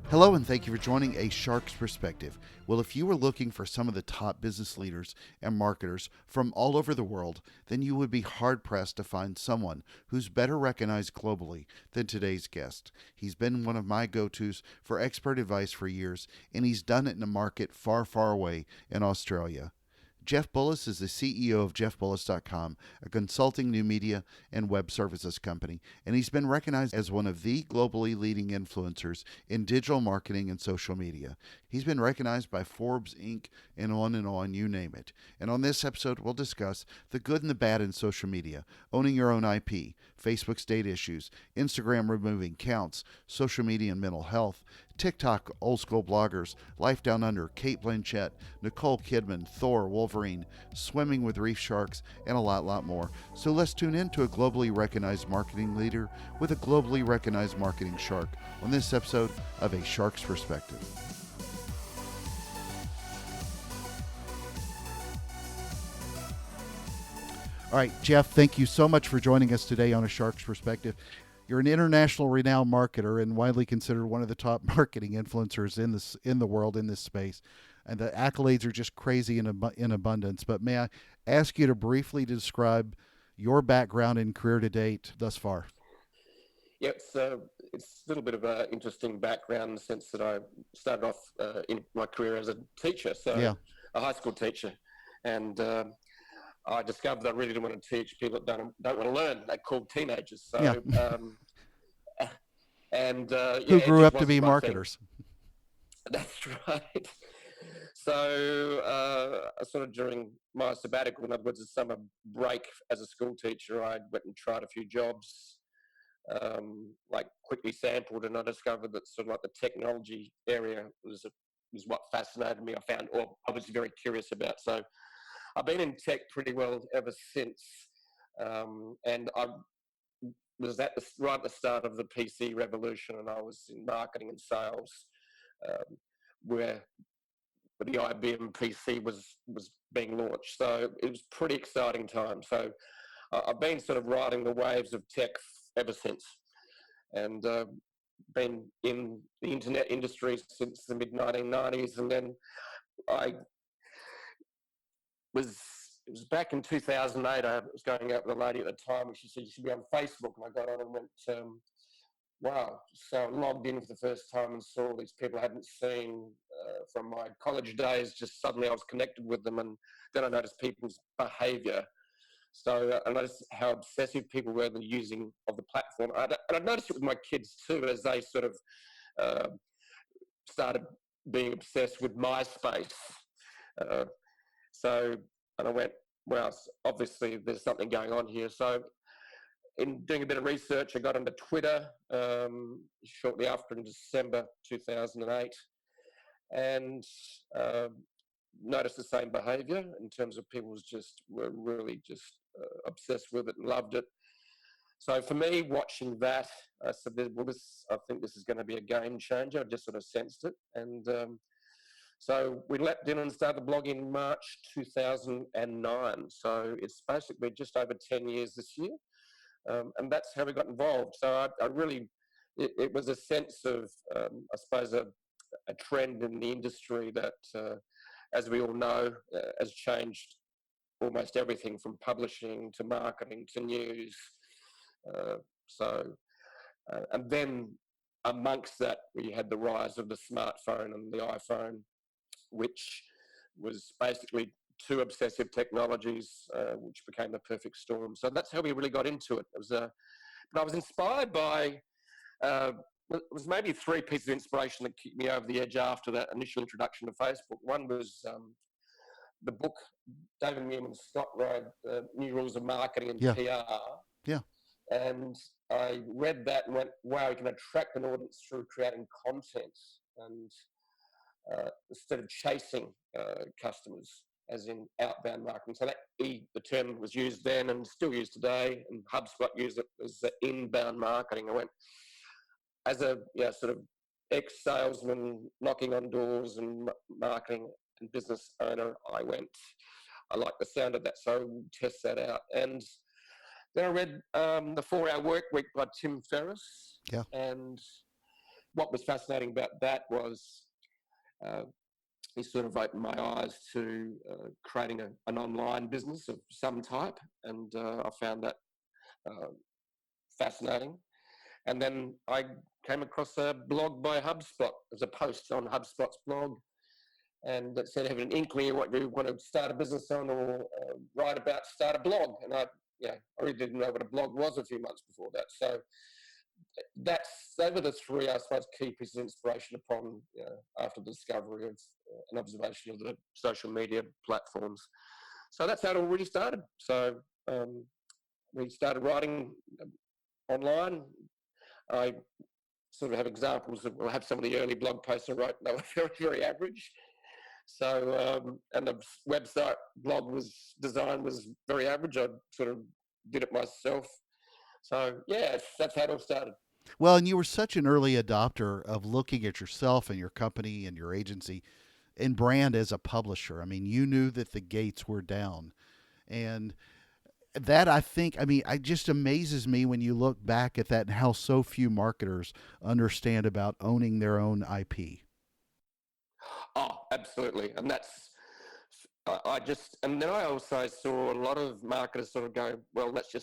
Hello, and thank you for joining A Shark's Perspective. Well, if you were looking for some of the top business leaders and marketers from all over the world, then you would be hard pressed to find someone who's better recognized globally than today's guest. He's been one of my go tos for expert advice for years, and he's done it in a market far, far away in Australia. Jeff Bullis is the CEO of JeffBullis.com, a consulting new media and web services company, and he's been recognized as one of the globally leading influencers in digital marketing and social media. He's been recognized by Forbes, Inc., and on, you name it. And on this episode, we'll discuss the good and the bad in social media, owning your own IP, Facebook state issues, Instagram removing counts, social media and mental health, TikTok old school bloggers, Life Down Under, Kate Blanchett, Nicole Kidman, Thor, Wolverine, Swimming with Reef Sharks, and a lot more. So let's tune in to a globally recognized marketing leader with a globally recognized marketing shark on this episode of A Shark's Perspective. All right, Jeff, thank you so much for joining us today on A Shark's Perspective. You're an international renowned marketer and widely considered one of the top marketing influencers in the world in this space. And the accolades are just crazy in abundance. But may I ask you to briefly describe your background and career to date thus far? Yep, so it's a little bit of an interesting background in the sense that I started off in my career as a teacher, a high school teacher. And I discovered that I really didn't want to teach people that don't want to learn. They're called teenagers. So, Who grew up to be marketers. That's right. So, sort of during my sabbatical, in other words, a summer break as a school teacher, I went and tried a few jobs, like quickly sampled, and I discovered that sort of like the technology area was what fascinated me. I was very curious about. So I've been in tech pretty well ever since, and I was right at the start of the PC revolution, and I was in marketing and sales, where the IBM PC was being launched. So it was pretty exciting time. So I've been sort of riding the waves of tech ever since, and been in the internet industry since the mid 1990s, and then it was back in 2008. I was going out with a lady at the time, and she said, "You should be on Facebook." And I got on and went, wow. So I logged in for the first time and saw all these people I hadn't seen from my college days. Just suddenly I was connected with them, and then I noticed people's behavior. So I noticed how obsessive people were in the using of the platform. And I noticed it with my kids too, as they sort of uh, started being obsessed with MySpace. Uh, and I went, wow, obviously there's something going on here. So in doing a bit of research, I got onto Twitter shortly after in December 2008, and noticed the same behaviour in terms of people were really just obsessed with it and loved it. So for me, watching that, I said, well, I think this is going to be a game changer. I just sort of sensed it. And so we leapt in and started the blog in March 2009. So it's basically just over 10 years this year. And that's how we got involved. So it was a sense of, I suppose, a trend in the industry that, as we all know, has changed almost everything from publishing to marketing to news. And then amongst that, we had the rise of the smartphone and the iPhone, which was basically two obsessive technologies, which became the perfect storm. So that's how we really got into it. But I was inspired by, it was maybe three pieces of inspiration that kicked me over the edge after that initial introduction to Facebook. One was the book David Meerman Scott wrote, New Rules of Marketing and PR. Yeah. And I read that and went, wow, you can attract an audience through creating content and instead of chasing customers, as in outbound marketing. So the term was used then and still used today, and HubSpot used it as inbound marketing. I went, as a sort of ex-salesman knocking on doors and marketing and business owner, I like the sound of that, so test that out. And then I read The 4 Hour Work Week by Tim Ferriss. Yeah. And what was fascinating about that was uh, he sort of opened my eyes to creating an online business of some type, and I found that uh, fascinating. And then I came across a blog by HubSpot. There's a post on HubSpot's blog, and that said, have an inkling of what you want to start a business on or write about, start a blog. And I really didn't know what a blog was a few months before that. So they were the three, I suppose, key pieces of inspiration upon after the discovery of an observation of the social media platforms. So that's how it all really started. So we started writing online. I sort of have examples of, we'll have some of the early blog posts I wrote, they were very, very average. So, and the website blog design was very average. I sort of did it myself. So, yeah, that's how it all started. Well, and you were such an early adopter of looking at yourself and your company and your agency and brand as a publisher. I mean, you knew that the gates were down. And that, I think, I mean, it just amazes me when you look back at that and how so few marketers understand about owning their own IP. Oh, absolutely. And and then I also saw a lot of marketers sort of go, well, let's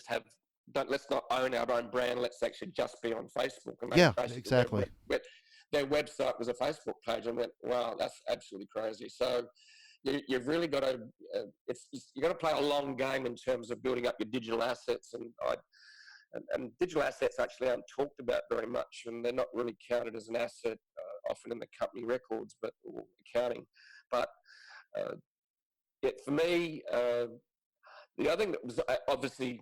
not own our own brand. Let's actually just be on Facebook. And Yeah, basically exactly. their website was a Facebook page. And I went, wow, that's absolutely crazy. So you've really got to, you got to play a long game in terms of building up your digital assets. And digital assets actually aren't talked about very much, and they're not really counted as an asset often in the company records, or accounting. But for me, the other thing that was obviously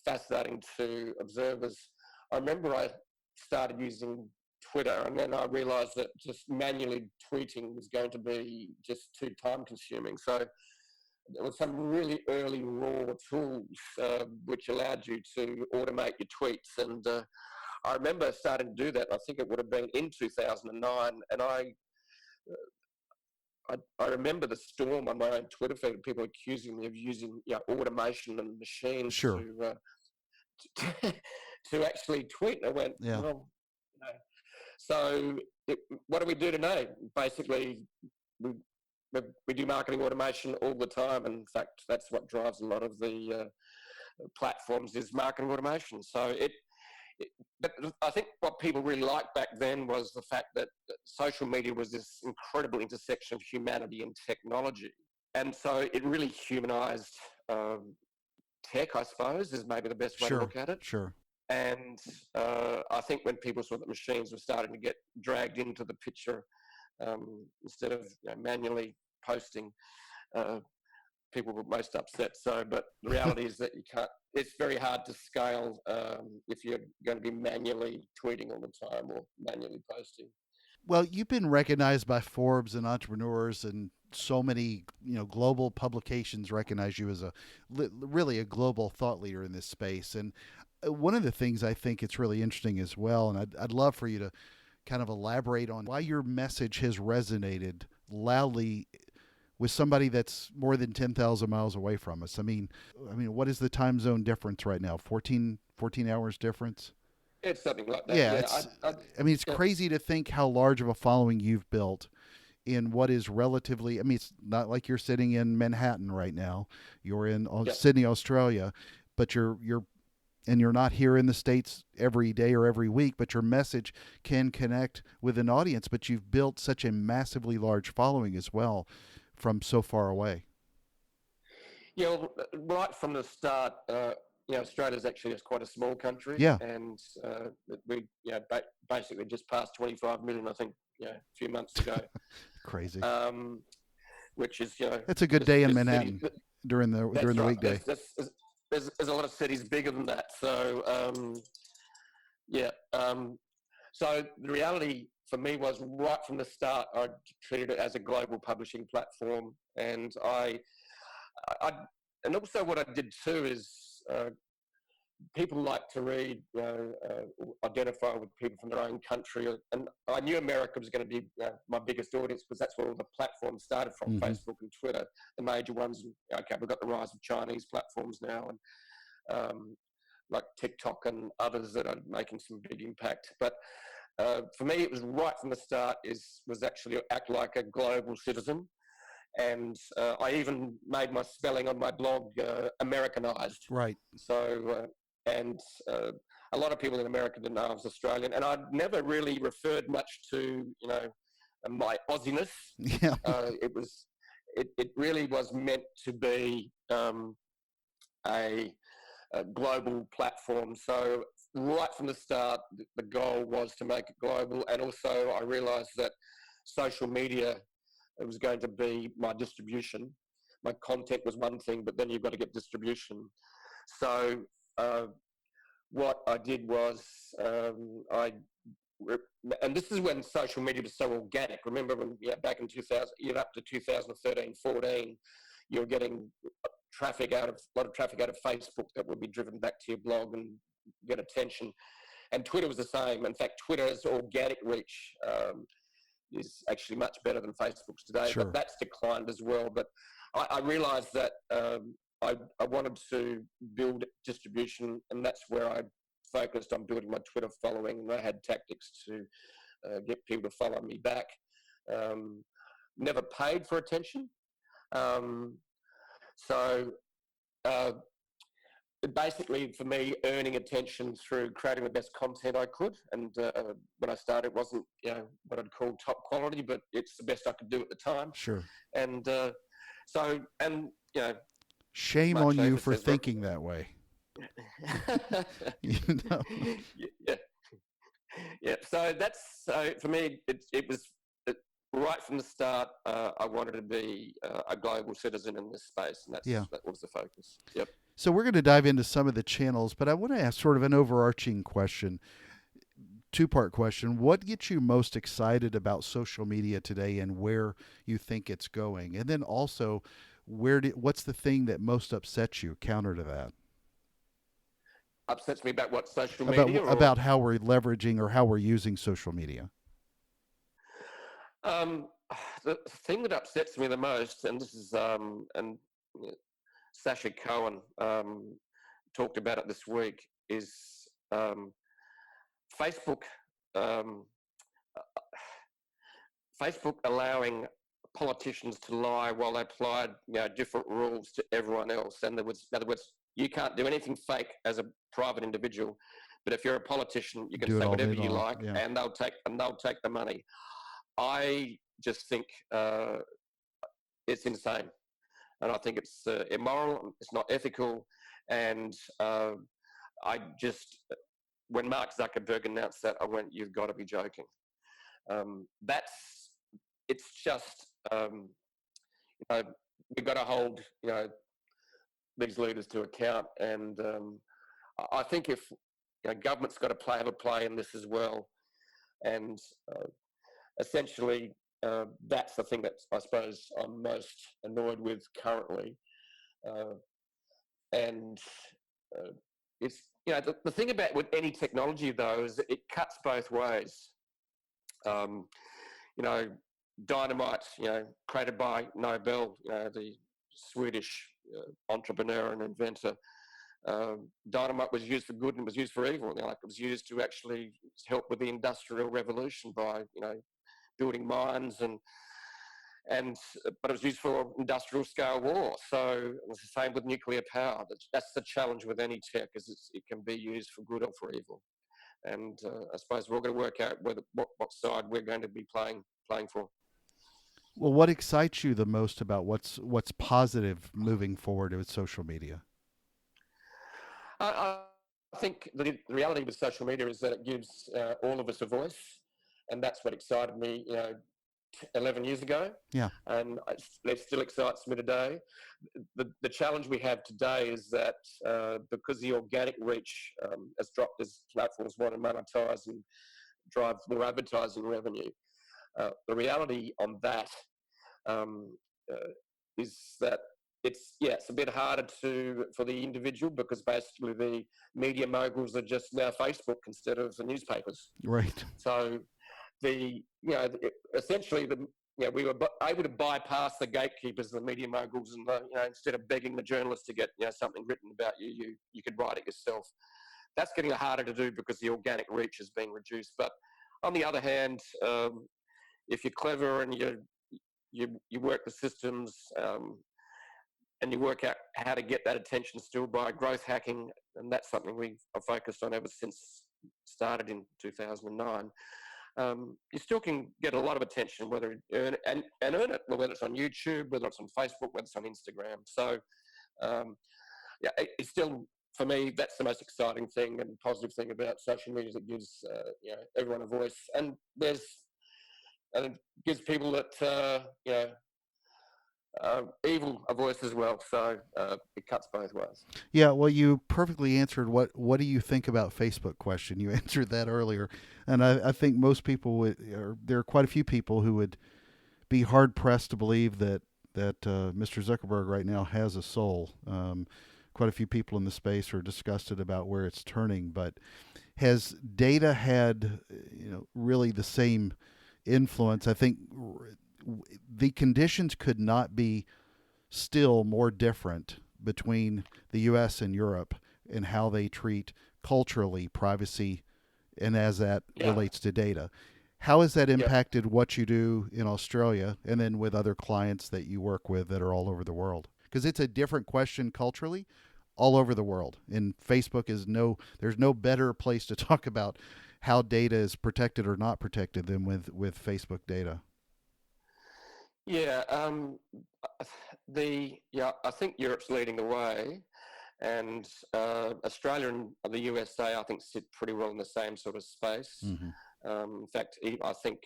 fascinating to observe is I remember I started using Twitter, and then I realised that just manually tweeting was going to be just too time consuming. So there were some really early raw tools which allowed you to automate your tweets. And I remember starting to do that. I think it would have been in 2009. And I remember the storm on my own Twitter feed, people accusing me of using automation and machines Sure. to actually tweet. And I went, Yeah. well, so what do we do today? Basically, we, we do marketing automation all the time. And in fact, that's what drives a lot of the platforms is marketing automation. So but I think what people really liked back then was the fact that social media was this incredible intersection of humanity and technology. And so it really humanized tech, I suppose, is maybe the best way to Sure. look at it. Sure. And I think when people saw that machines were starting to get dragged into the picture instead of manually posting, people were most upset. So, but the reality is that it's very hard to scale if you're going to be manually tweeting all the time or manually posting. Well, you've been recognized by Forbes and entrepreneurs, and so many global publications recognize you as really a global thought leader in this space. And one of the things I think it's really interesting as well, and I'd love for you to kind of elaborate on why your message has resonated loudly with somebody that's more than 10,000 miles away from us. I mean, what is the time zone difference right now? 14 hours difference? It's something like that. Yeah, Yeah, it's crazy to think how large of a following you've built in what is relatively. I mean, it's not like you're sitting in Manhattan right now. You're in Sydney, Australia, but you're not here in the States every day or every week. But your message can connect with an audience. But you've built such a massively large following as well from so far away. Yeah, right from the start. Australia is actually just quite a small country, Yeah. and we basically just passed 25 million, I think, a few months ago. Crazy. Which is It's a good day in Manhattan during the weekday. There's a lot of cities bigger than that. So so the reality for me was right from the start, I treated it as a global publishing platform, and and also what I did too is people like to read, identify with people from their own country. And I knew America was going to be my biggest audience because that's where all the platforms started from, Mm-hmm. Facebook and Twitter, the major ones. Okay, we've got the rise of Chinese platforms now, and like TikTok and others that are making some big impact. But for me, it was right from the start. Was actually act like a global citizen, and I even made my spelling on my blog Americanized. Right. So, and a lot of people in America didn't know I was Australian, and I'd never really referred much to, my Aussiness. Yeah. It really was meant to be a global platform. So right from the start, the goal was to make it global, and also I realised that social media was going to be my distribution. My content was one thing, but then you've got to get distribution. So what I did was and this is when social media was so organic. Remember when back in 2000, up to 2013, 14, you were getting a lot of traffic out of Facebook that would be driven back to your blog and get attention. And Twitter was the same. In fact, Twitter's organic reach is actually much better than Facebook's today, Sure. but that's declined as well. But I realized that I wanted to build distribution, and that's where I focused on building my Twitter following, and I had tactics to get people to follow me back. Never paid for attention. So basically, for me, earning attention through creating the best content I could. And when I started, it wasn't what I'd call top quality, but it's the best I could do at the time. Sure. And shame on you for thinking that way. Yeah. So for me, it was right from the start. I wanted to be a global citizen in this space, and that was the focus. Yep. So we're going to dive into some of the channels, but I want to ask sort of an overarching question, two-part question. What gets you most excited about social media today, and where you think it's going? And then also, what's the thing that most upsets you, counter to that? Upsets me about what, social media? About how we're leveraging or how we're using social media. The thing that upsets me the most, and this is Sasha Cohen talked about it this week, is Facebook. Facebook allowing politicians to lie while they applied different rules to everyone else. And in other words, you can't do anything fake as a private individual, but if you're a politician, you can say whatever you like, and they'll take the money. I just think it's insane, and I think it's immoral. It's not ethical, and when Mark Zuckerberg announced that, I went, "You've got to be joking." It's just we've got to hold these leaders to account, and I think if government's got to have a play in this as well, and essentially that's the thing that I suppose I'm most annoyed with currently, and it's the thing about with any technology though is that it cuts both ways. Dynamite, created by Nobel, the Swedish entrepreneur and inventor. Dynamite was used for good and it was used for evil. It was used to actually help with the Industrial Revolution by building mines but it was used for industrial scale war. So it's the same with nuclear power. That's the challenge with any tech, is it can be used for good or for evil. And I suppose we're going to work out what side we're going to be playing for. Well, what excites you the most about what's positive moving forward with social media? I think the reality with social media is that it gives all of us a voice, and that's what excited me 11 years ago. Yeah. And it still excites me today. The challenge we have today is that because the organic reach has dropped as platforms want to monetize and drive more advertising revenue, the reality on that is that it's a bit harder for the individual, because basically the media moguls are just now Facebook instead of the newspapers. Right. So essentially we were able to bypass the gatekeepers, the media moguls, and instead of begging the journalists to get something written about you could write it yourself. That's getting harder to do because the organic reach is being reduced. But On the other hand, if you're clever and you work the systems, and you work out how to get that attention still by growth hacking, and that's something we've focused on ever since started in 2009. You still can get a lot of attention, whether you earn it, whether it's on YouTube, whether it's on Facebook, whether it's on Instagram. So, yeah, it's still, for me, that's the most exciting thing and positive thing about social media, that gives everyone a voice, and it gives people that evil a voice as well. So it cuts both ways. Yeah, well, you perfectly answered what do you think about Facebook question. You answered that earlier, and I think most people would, or there are quite a few people who would be hard pressed to believe that Mr. Zuckerberg right now has a soul. Quite a few people in the space are disgusted about where it's turning, but has data had really the same influence? I think the conditions could not be still more different between the U.S. and Europe in how they treat culturally privacy, and as that relates to data. How has that impacted what you do in Australia and then with other clients that you work with that are all over the world? Because it's a different question culturally all over the world. And Facebook is there's no better place to talk about how data is protected or not protected than with Facebook data. Yeah, I think Europe's leading the way, and Australia and the USA, I think, sit pretty well in the same sort of space. Mm-hmm. In fact, I think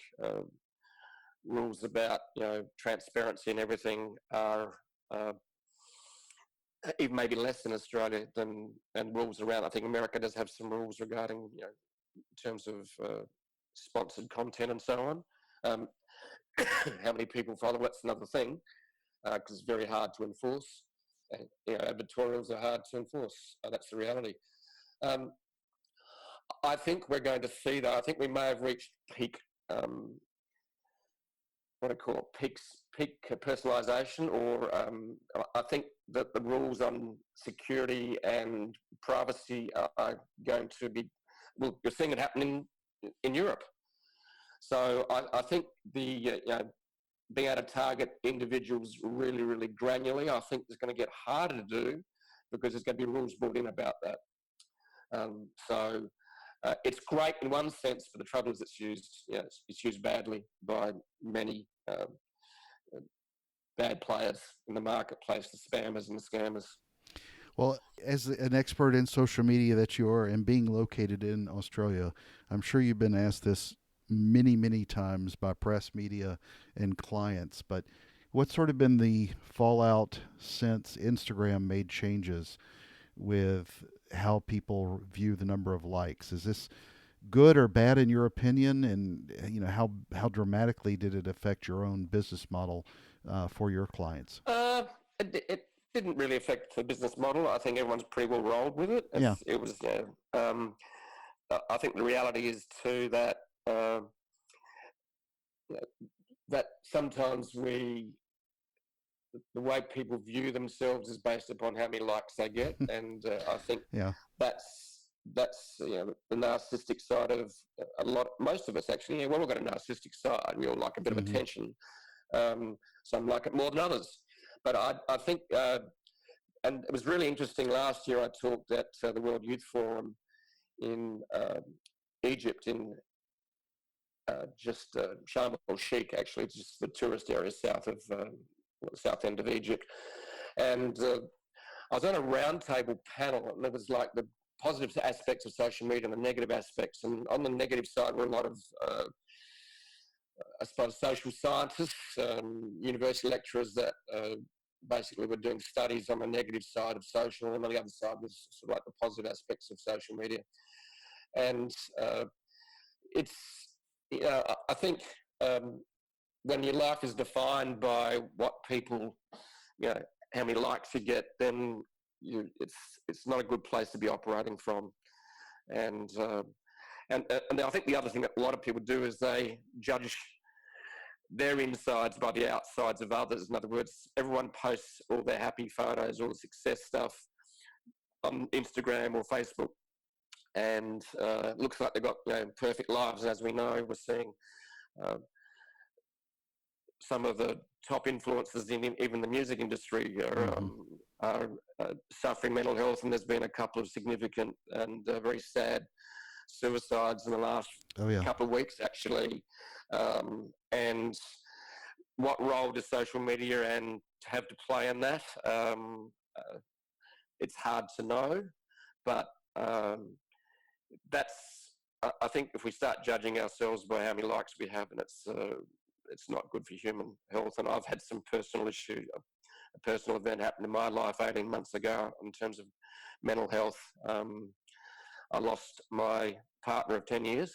rules about transparency and everything are even maybe less in Australia than rules around. I think America does have some rules regarding in terms of sponsored content and so on. How many people follow, that's another thing, because it's very hard to enforce. Advertorials are hard to enforce. That's the reality. I think we're going to see that. I think we may have reached peak, peak personalisation, or I think that the rules on security and privacy are going to be, well, you're seeing it happening in Europe. So I think the being able to target individuals really, really granularly, I think is going to get harder to do, because there's going to be rules brought in about that. So it's great in one sense, but the trouble is it's used badly by many bad players in the marketplace, the spammers and the scammers. Well, as an expert in social media that you are, and being located in Australia, I'm sure you've been asked this many, many times by press, media, and clients, but what's sort of been the fallout since Instagram made changes with how people view the number of likes? Is this good or bad in your opinion? And how dramatically did it affect your own business model for your clients? It didn't really affect the business model. I think everyone's pretty well rolled with it. It was. I think the reality is too that that sometimes the way people view themselves is based upon how many likes they get, and I think that's the narcissistic side of most of us actually. Well, we've got a narcissistic side. We all like a bit of attention. Some like it more than others, but I think, and it was really interesting. Last year, I talked at the World Youth Forum in Egypt, in just Sharm el-Sheikh, actually, just the tourist area south of the south end of Egypt. And I was on a roundtable panel, and it was like the positive aspects of social media and the negative aspects. And on the negative side were a lot of, I suppose, social scientists, university lecturers that basically were doing studies on the negative side of social, and on the other side was sort of like the positive aspects of social media. And it's, I think when your life is defined by what people, how many likes you get, then it's not a good place to be operating from. And I think the other thing that a lot of people do is they judge their insides by the outsides of others. In other words, everyone posts all their happy photos, all the success stuff on Instagram or Facebook, and it looks like they've got perfect lives. And as we know, we're seeing uh, some of the top influencers in even the music industry are suffering mental health, and there's been a couple of significant and very sad suicides in the last couple of weeks, actually. And what role does social media and have to play in that? It's hard to know, but that's. I think if we start judging ourselves by how many likes we have, and it's not good for human health. And I've had some personal issue. A personal event happened in my life 18 months ago in terms of mental health. I lost my partner of 10 years.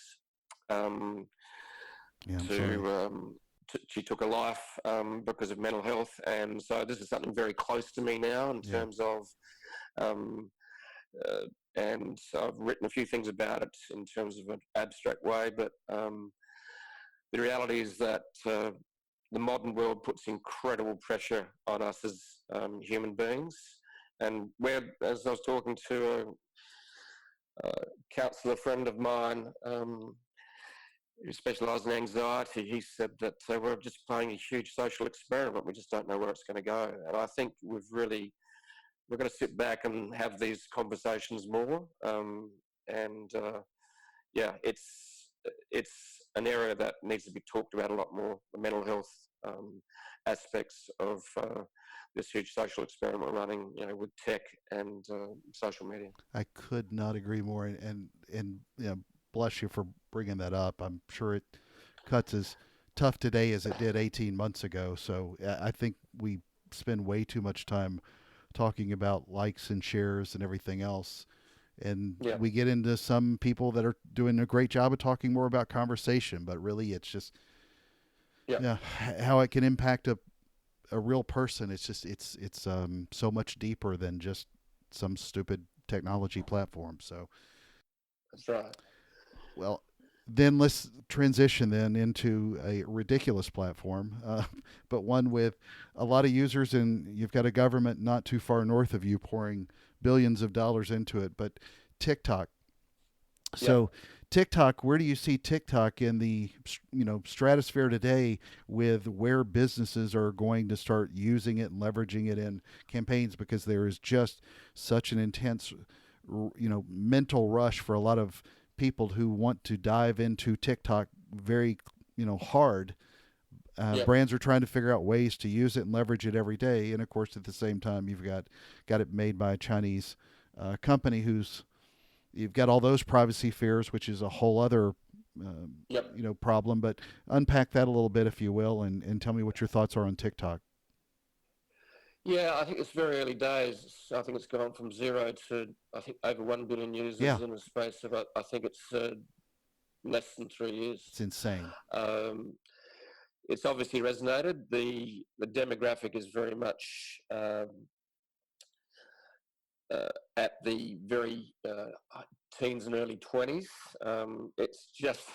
She took a life because of mental health, and so this is something very close to me now in terms of, and I've written a few things about it in terms of an abstract way, but the reality is that the modern world puts incredible pressure on us as human beings, and as I was talking to a counsellor friend of mine who specialises in anxiety, he said that we're just playing a huge social experiment. We just don't know where it's going to go. And I think we're going to sit back and have these conversations more. It's an area that needs to be talked about a lot more, the mental health aspects of this huge social experiment we're running, with tech and social media. I could not agree more, and bless you for bringing that up. I'm sure it cuts as tough today as it did 18 months ago. So I think we spend way too much time talking about likes and shares and everything else. And we get into some people that are doing a great job of talking more about conversation, but really it's just how it can impact a real person. It's just it's so much deeper than just some stupid technology platform. So that's right. Well, then let's transition then into a ridiculous platform, but one with a lot of users, and you've got a government not too far north of you pouring billions of dollars into it. But TikTok. So TikTok, where do you see TikTok in the stratosphere today, with where businesses are going to start using it and leveraging it in campaigns, because there is just such an intense mental rush for a lot of people who want to dive into TikTok very hard. Brands are trying to figure out ways to use it and leverage it every day, and of course at the same time you've got it made by a Chinese company you've got all those privacy fears, which is a whole other problem. But unpack that a little bit, if you will, and tell me what your thoughts are on TikTok. Yeah, I think it's very early days. I think it's gone from 0 to, I think, over 1 billion users in the space of, I think it's less than 3 years. It's insane. It's obviously resonated. The demographic is very much at the very teens and early 20s. It's just,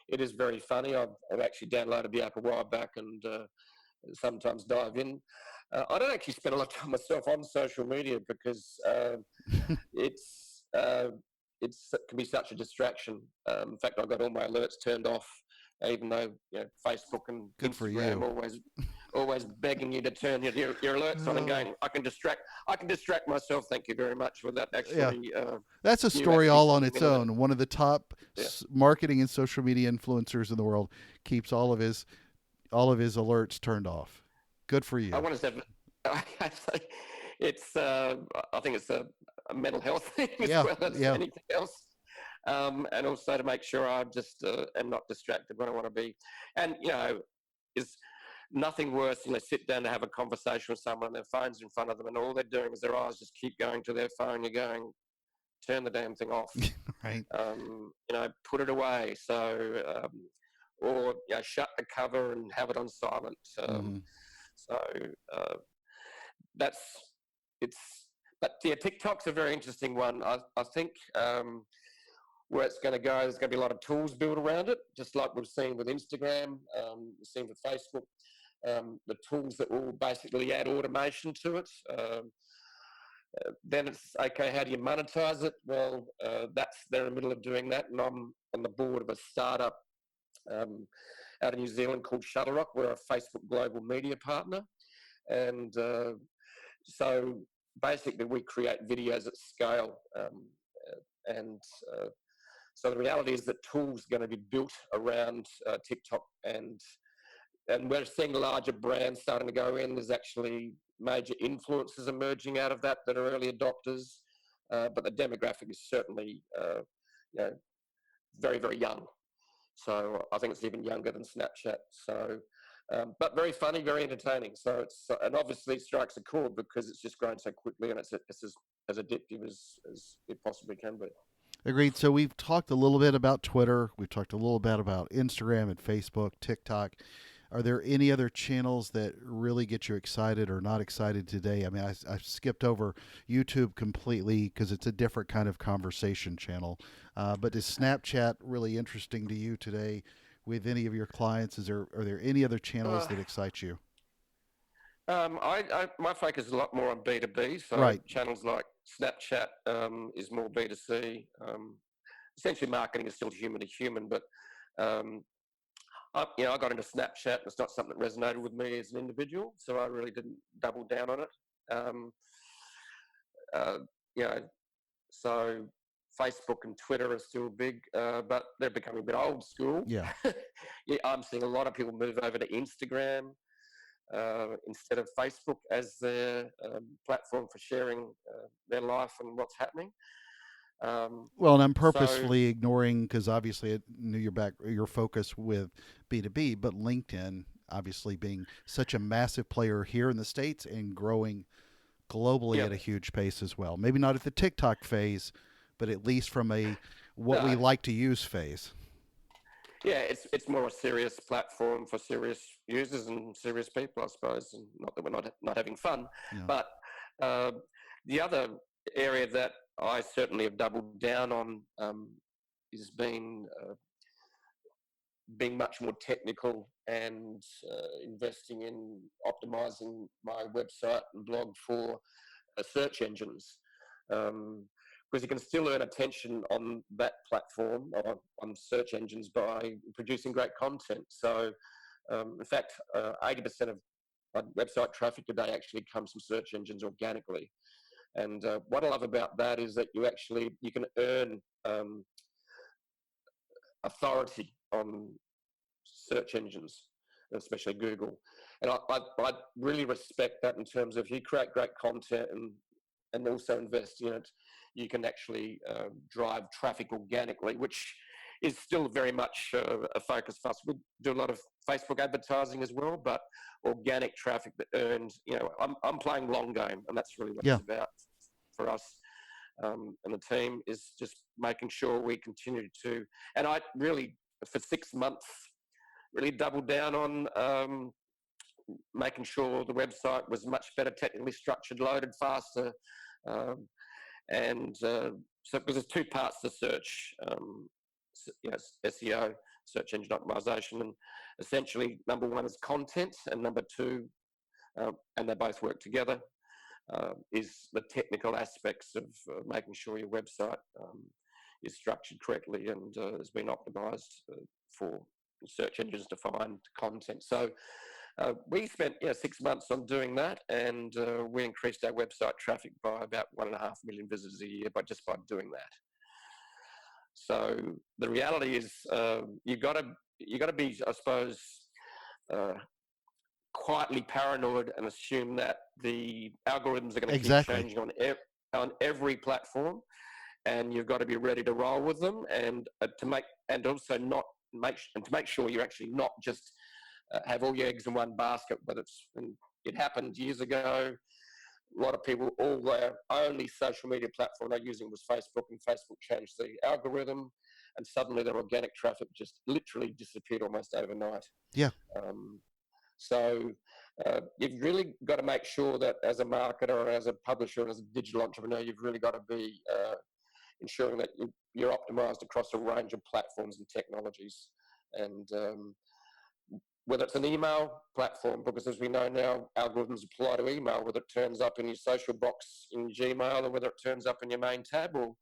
it is very funny. I've actually downloaded the app a while back and sometimes dive in. I don't actually spend a lot of time myself on social media because it can be such a distraction. In fact, I've got all my alerts turned off, even though Facebook and Instagram always begging you to turn your alerts on and going, I can distract myself. Thank you very much for that. Actually, that's a story all on its own. One of the top marketing and social media influencers in the world keeps all of his alerts turned off. Good for you. I want to say, it's. I think it's a mental health thing as well as anything else, and also to make sure I just am not distracted when I want to be. And is nothing worse than they sit down to have a conversation with someone and their phone's in front of them, and all they're doing is their eyes just keep going to their phone. You're going, turn the damn thing off. Right. Put it away. So. Or shut the cover and have it on silent. So but TikTok's a very interesting one. I think where it's going to go, there's going to be a lot of tools built around it, just like we've seen with Instagram, we've seen with Facebook, the tools that will basically add automation to it. Then it's okay. How do you monetize it? Well, they're in the middle of doing that, and I'm on the board of a startup um, out of New Zealand called Shuttlerock. We're a Facebook global media partner, and so basically we create videos at scale, and so the reality is that tools are going to be built around TikTok, and we're seeing larger brands starting to go in. There's actually major influencers emerging out of that are early adopters, but the demographic is certainly you know, very, very young. So I think it's even younger than Snapchat. So, but very funny, very entertaining. So it's and obviously strikes a chord because it's just grown so quickly, and it's as addictive as it possibly can be. Agreed. So we've talked a little bit about Twitter. We've talked a little bit about Instagram and Facebook, TikTok. Are there any other channels that really get you excited or not excited today? I mean, I skipped over YouTube completely because it's a different kind of conversation channel. But is Snapchat really interesting to you today with any of your clients? Are there any other channels Uh, that excite you? my focus is a lot more on B2B. So Right. channels like Snapchat is more B2C. Essentially, marketing is still human to human, but um, I got into Snapchat. It's not something that resonated with me as an individual, so I really didn't double down on it. Um, uh, you know, so Facebook and Twitter are still big, but they're becoming a bit old school. Yeah. Yeah, I'm seeing a lot of people move over to Instagram instead of Facebook as their platform for sharing their life and what's happening. Well, and I'm So purposefully ignoring because obviously I knew your focus with B2B, but LinkedIn obviously being such a massive player here in the States and growing globally yeah, at a huge pace as well. Maybe not at the TikTok phase, but at least from a what we no, like to use phase. yeah, it's more a serious platform for serious users and serious people, I suppose. And not that we're not having fun, Yeah. but uh, the other area that I certainly have doubled down on is being much more technical and investing in optimizing my website and blog for search engines. Because you can still earn attention on that platform or on search engines by producing great content. So, in fact, 80% of my website traffic today actually comes from search engines organically. And what I love about that is that you can earn authority on search engines, especially Google. And I really respect that in terms of you create great content and also invest in it, you can actually drive traffic organically, which is still very much a focus for us. We do a lot of Facebook advertising as well, but organic traffic that earned, I'm playing long game, and that's really what Yeah. it's about for us. And the team is just making sure we continue to, and I really, for 6 months, really doubled down on making sure the website was much better technically structured, loaded faster, um, and so because there's two parts to search, SEO, search engine optimization, and essentially number one is content, and number two, and they both work together, is the technical aspects of making sure your website is structured correctly and has been optimized for search engines to find content. So we spent 6 months on doing that, and we increased our website traffic by about 1.5 million visitors a year by doing that. So the reality is, you got to be, I suppose, uh, quietly paranoid and assume that the algorithms are going to keep Exactly. changing on every platform, and you've got to be ready to roll with them, and to make sure you're actually not just have all your eggs in one basket. But it happened years ago. A lot of people, all their only social media platform they're using was Facebook, and Facebook changed the algorithm, and suddenly their organic traffic just literally disappeared almost overnight. Yeah. Um, so you've really got to make sure that as a marketer or as a publisher and as a digital entrepreneur, you've really got to be ensuring that you're optimized across a range of platforms and technologies. And whether it's an email platform, because as we know now, algorithms apply to email, whether it turns up in your social box in Gmail or whether it turns up in your main tab, or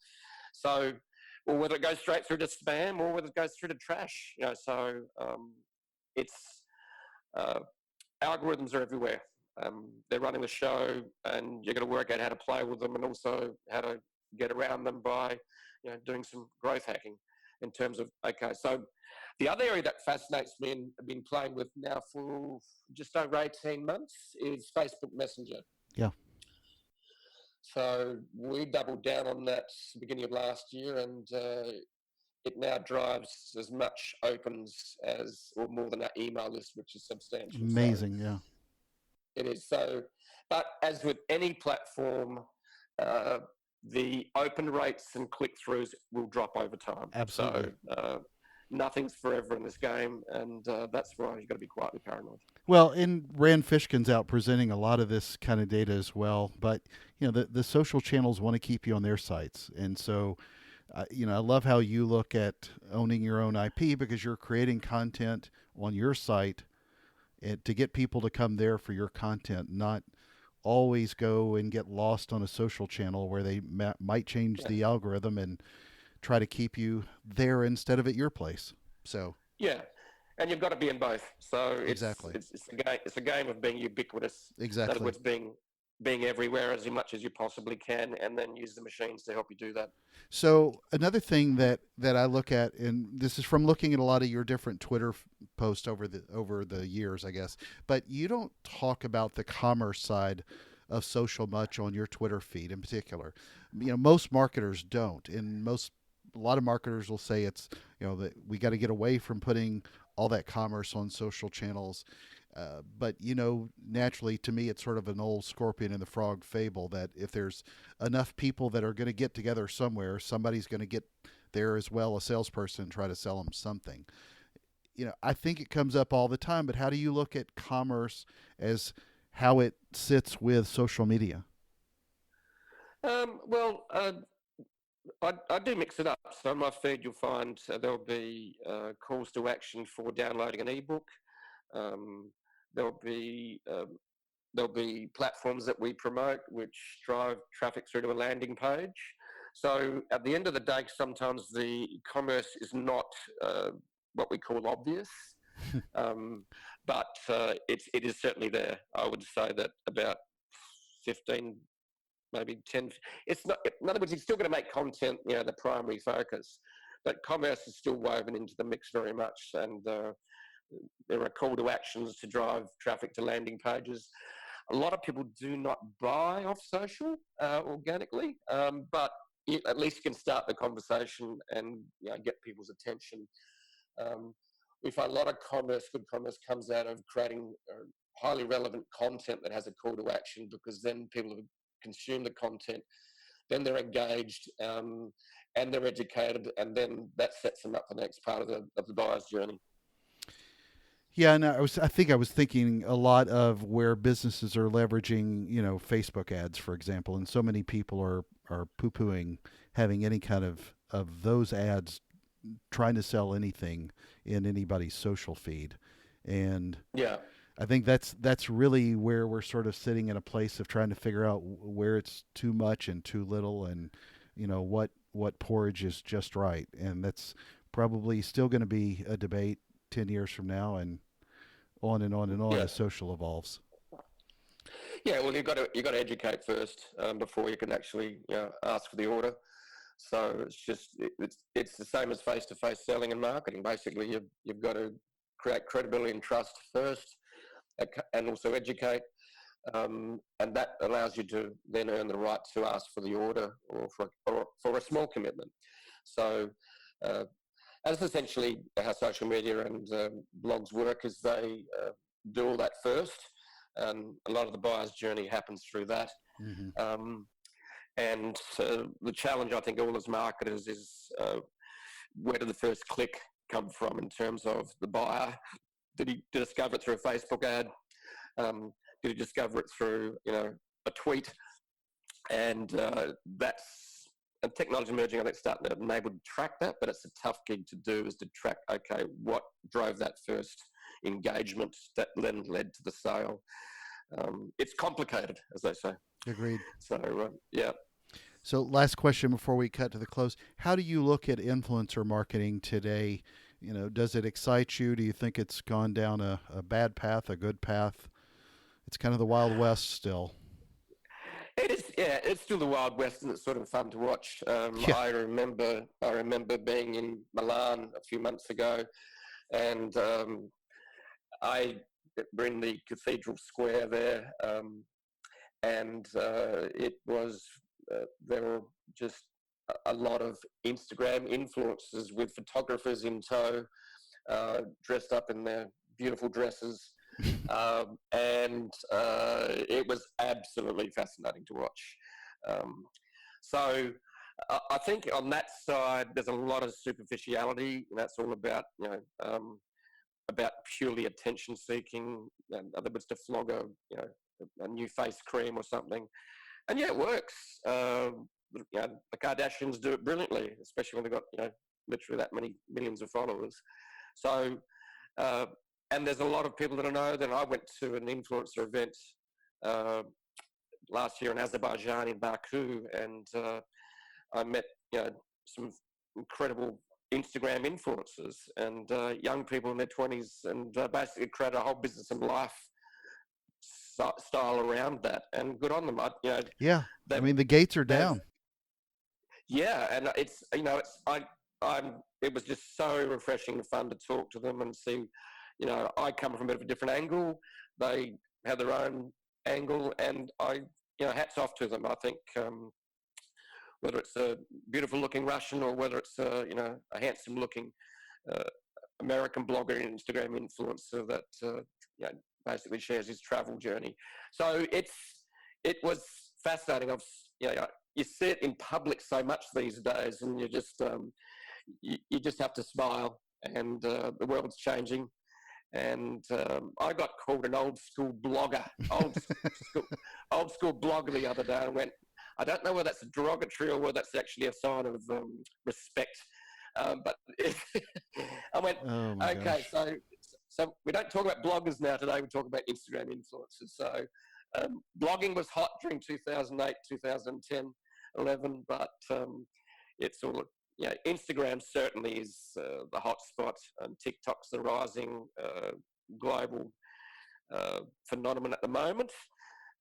whether it goes straight through to spam or whether it goes through to trash. It's uh, algorithms are everywhere. They're running the show, and you've got to work out how to play with them and also how to get around them by doing some growth hacking in terms of, okay, so the other area that fascinates me and I've been playing with now for just over 18 months is Facebook Messenger. Yeah. So we doubled down on that beginning of last year, and it now drives as much opens as, or more than our email list, which is substantial. Amazing, yeah. It is. So, but as with any platform, the open rates and click-throughs will drop over time. Absolutely. So nothing's forever in this game, and that's why you've got to be quietly paranoid. Well, and Rand Fishkin's out presenting a lot of this kind of data as well. But the social channels want to keep you on their sites, and so I love how you look at owning your own IP because you're creating content on your site to get people to come there for your content, not always go and get lost on a social channel where they might change the algorithm and try to keep you there instead of at your place. So yeah, and you've got to be in both. So exactly, it's a game of being ubiquitous. Exactly, in other words, being everywhere as much as you possibly can, and then use the machines to help you do that. So another thing that I look at, and this is from looking at a lot of your different Twitter posts over the years, I guess, but you don't talk about the commerce side of social much on your Twitter feed in particular. Most marketers don't, and a lot of marketers will say it's that we got to get away from putting all that commerce on social channels. But naturally, to me, it's sort of an old Scorpion and the Frog fable that if there's enough people that are going to get together somewhere, somebody's going to get there as well, a salesperson, and try to sell them something. I think it comes up all the time, but how do you look at commerce as how it sits with social media? Well, I do mix it up. So in my feed, you'll find there'll be calls to action for downloading an ebook. There'll be platforms that we promote which drive traffic through to a landing page. So at the end of the day, sometimes the commerce is not what we call obvious, but it is certainly there. I would say that about 15, maybe 10. It's not. In other words, you're still going to make content, the primary focus, but commerce is still woven into the mix very much, and there are call to actions to drive traffic to landing pages. A lot of people do not buy off social organically, but at least you can start the conversation and get people's attention. We find a lot of good commerce comes out of creating highly relevant content that has a call to action, because then people have consumed the content, then they're engaged and they're educated, and then that sets them up for the next part of the buyer's journey. Yeah, and I think I was thinking a lot of where businesses are leveraging, Facebook ads, for example, and so many people are poo-pooing having any kind of those ads trying to sell anything in anybody's social feed. And yeah, I think that's really where we're sort of sitting in a place of trying to figure out where it's too much and too little, and what porridge is just right. And that's probably still going to be a debate 10 years from now, and on and on and on as social evolves. Yeah, well, you've got to educate first before you can actually ask for the order. So it's the same as face-to-face selling and marketing. Basically, you've got to create credibility and trust first, and also educate, and that allows you to then earn the right to ask for the order or for a small commitment. So that's essentially how social media and blogs work, is they do all that first, and a lot of the buyer's journey happens through that. Mm-hmm. And the challenge, I think, all as marketers is where did the first click come from in terms of the buyer? Did he discover it through a Facebook ad? Did he discover it through a tweet? And and technology emerging, I think, starting to enable to track that, but it's a tough gig to do, is to track, okay, what drove that first engagement that then led to the sale. It's complicated, as they say. Agreed. So, yeah. So, last question before we cut to the close. How do you look at influencer marketing today? Does it excite you? Do you think it's gone down a bad path, a good path? It's kind of the Wild West still. It is, yeah. It's still the Wild West, and it's sort of fun to watch. Yeah. I remember being in Milan a few months ago, and we're in the Cathedral Square there, and it was there were just a lot of Instagram influencers with photographers in tow, dressed up in their beautiful dresses. And it was absolutely fascinating to watch. So I think on that side, there's a lot of superficiality, and that's all about about purely attention seeking. In other words, to flog a new face cream or something, and yeah, it works. The Kardashians do it brilliantly, especially when they've got literally that many millions of followers. So. And there's a lot of people that I know. Then I went to an influencer event last year in Azerbaijan, in Baku, and I met some incredible Instagram influencers and young people in their 20s, and basically created a whole business and life style around that. And good on them. Yeah, I mean the gates are down. Yeah, and it's it was just so refreshing and fun to talk to them and see. I come from a bit of a different angle. They have their own angle, and hats off to them. I think whether it's a beautiful-looking Russian or whether it's a handsome-looking American blogger and Instagram influencer that basically shares his travel journey. So it was fascinating. You see it in public so much these days, and you just have to smile. And the world's changing. And I got called an old school blogger, old school blogger the other day. I went, I don't know whether that's derogatory or whether that's actually a sign of respect. But I went, okay, so we don't talk about bloggers now today. We talk about Instagram influencers. So blogging was hot during 2008, 2010, 11, but it's all. Instagram certainly is the hot spot, and TikTok's the rising global phenomenon at the moment.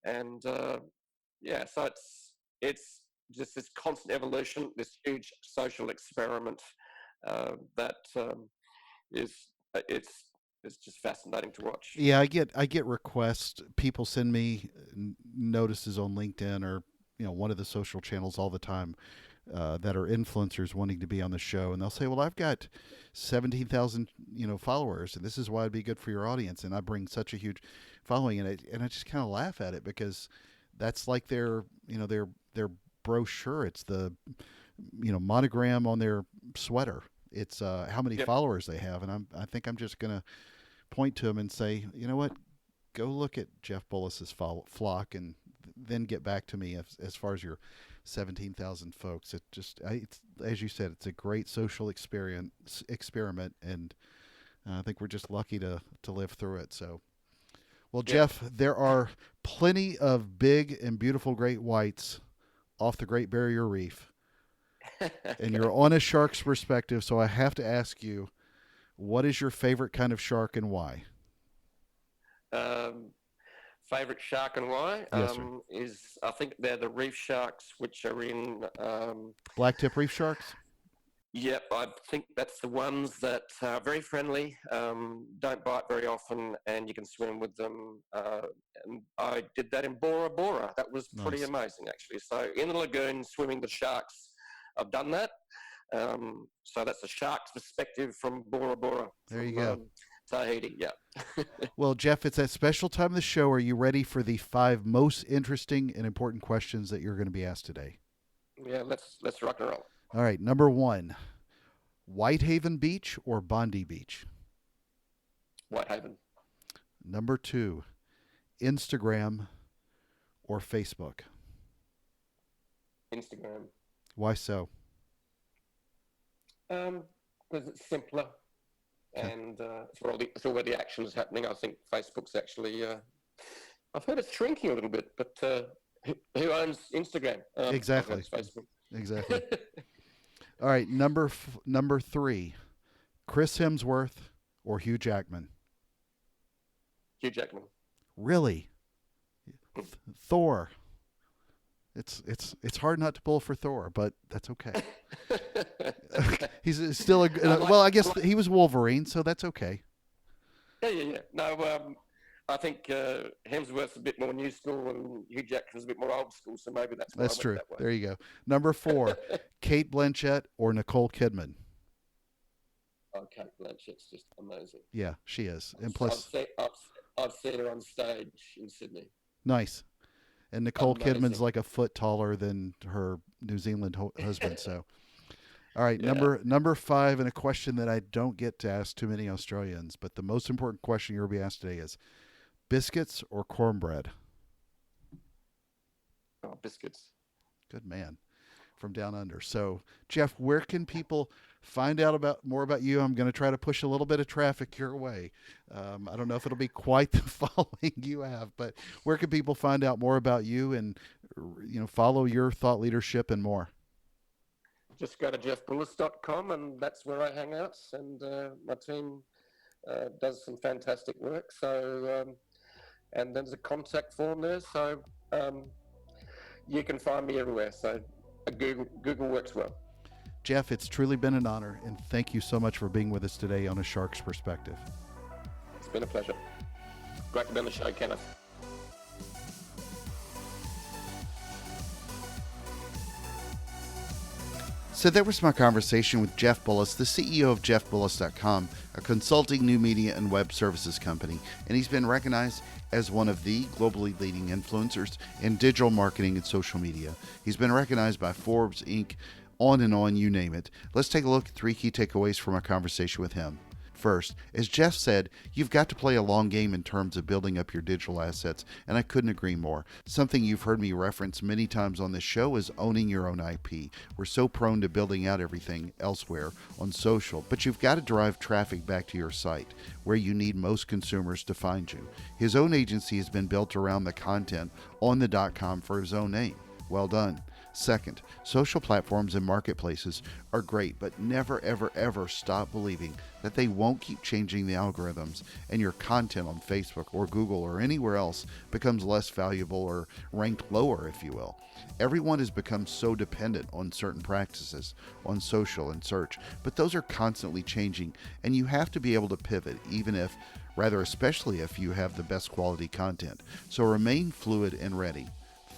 And so it's just this constant evolution, this huge social experiment that it's just fascinating to watch. Yeah, I get requests. People send me notices on LinkedIn or one of the social channels all the time. That are influencers wanting to be on the show, and they'll say, "Well, I've got 17,000 followers, and this is why it'd be good for your audience." And I bring such a huge following, and I just kind of laugh at it because that's like their brochure. It's the monogram on their sweater. It's how many followers they have, and I think I'm just gonna point to them and say, you know what, go look at Jeff Bullis's flock, and then get back to me as far as your 17,000 folks. It's as you said, it's a great social experiment, and I think we're just lucky to live through it. So, well, Jeff, there are plenty of big and beautiful great whites off the Great Barrier Reef, and you're on a shark's perspective. So I have to ask you, what is your favorite kind of shark and why? Favorite shark and why? Yes, sir. Is I think they're the reef sharks, which are in blacktip reef sharks. Yep, I think that's the ones that are very friendly, don't bite very often, and you can swim with them. And I did that in Bora Bora. That was pretty amazing, actually. So in the lagoon, swimming with sharks, I've done that. So that's a shark's perspective from Bora Bora. There you go. Tahiti, yeah. Well, Jeff, it's that special time of the show. Are you ready for the 5 most interesting and important questions that you're going to be asked today? Yeah, let's rock and roll. All right, number 1, Whitehaven Beach or Bondi Beach? Whitehaven. Number 2, Instagram or Facebook? Instagram. Why so? Because it's simpler. and it's all where the action is happening. I think Facebook's actually, I've heard it's shrinking a little bit, but who owns Instagram? Exactly. It's Facebook. Exactly. All right, number 3, Chris Hemsworth or Hugh Jackman? Hugh Jackman. Really? Thor. It's hard not to pull for Thor, but that's okay. He's still I guess he was Wolverine, so that's okay. Yeah. No, I think Hemsworth's a bit more new school and Hugh Jackman's a bit more old school, so maybe that's true. That way. There you go. Number 4, Cate Blanchett or Nicole Kidman? Oh, Cate Blanchett's just amazing. Yeah, she is. And plus, I've seen her on stage in Sydney. Nice. And Nicole Kidman's like a foot taller than her New Zealand husband. So, all right, Yeah. number 5, and a question that I don't get to ask too many Australians, but the most important question you'll be asked today is biscuits or cornbread? Oh, biscuits. Good man. From down under. So, Jeff, where can people find out more about you? I'm going to try to push a little bit of traffic your way. I don't know if it'll be quite the following you have, but where can people find out more about you and follow your thought leadership and more? Just go to jeffbullis.com, and that's where I hang out. And my team does some fantastic work. So, and there's a contact form there. So you can find me everywhere. So Google works well. Jeff, it's truly been an honor, and thank you so much for being with us today on A Shark's Perspective. It's been a pleasure. Great to be on the show, Kenneth. So that was my conversation with Jeff Bullis, the CEO of JeffBullis.com, a consulting new media and web services company, and he's been recognized as one of the globally leading influencers in digital marketing and social media. He's been recognized by Forbes, Inc., on and on, you name it. Let's take a look at 3 key takeaways from our conversation with him. First, as Jeff said, you've got to play a long game in terms of building up your digital assets, and I couldn't agree more. Something you've heard me reference many times on this show is owning your own IP. We're so prone to building out everything elsewhere on social, but you've got to drive traffic back to your site, where you need most consumers to find you. His own agency has been built around the content on the .com for his own name. Well done. Second, social platforms and marketplaces are great, but never, ever, ever stop believing that they won't keep changing the algorithms and your content on Facebook or Google or anywhere else becomes less valuable or ranked lower, if you will. Everyone has become so dependent on certain practices on social and search, but those are constantly changing, and you have to be able to pivot, especially if you have the best quality content. So remain fluid and ready.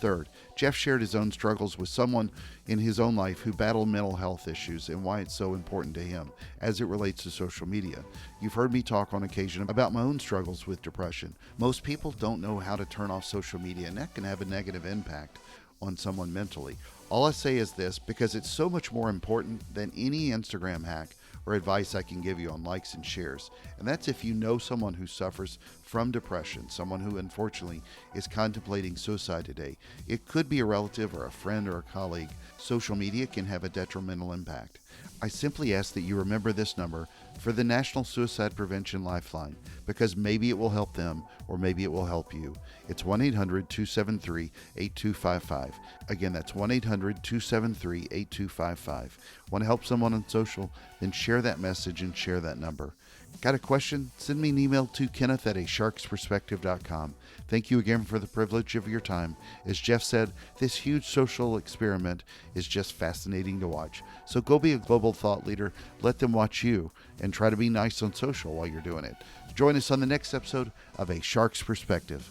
Third, Jeff shared his own struggles with someone in his own life who battled mental health issues and why it's so important to him as it relates to social media. You've heard me talk on occasion about my own struggles with depression. Most people don't know how to turn off social media, and that can have a negative impact on someone mentally. All I say is this, because it's so much more important than any Instagram hack or advice I can give you on likes and shares. And that's if you know someone who suffers from depression, someone who unfortunately is contemplating suicide today. It could be a relative or a friend or a colleague. Social media can have a detrimental impact. I simply ask that you remember this number for the National Suicide Prevention Lifeline, because maybe it will help them or maybe it will help you. It's 1-800-273-8255. Again, that's 1-800-273-8255. Want to help someone on social? Then share that message and share that number. Got a question? Send me an email to kenneth@asharksperspective.com. Thank you again for the privilege of your time. As Jeff said, this huge social experiment is just fascinating to watch. So go be a global thought leader. Let them watch you and try to be nice on social while you're doing it. Join us on the next episode of A Shark's Perspective.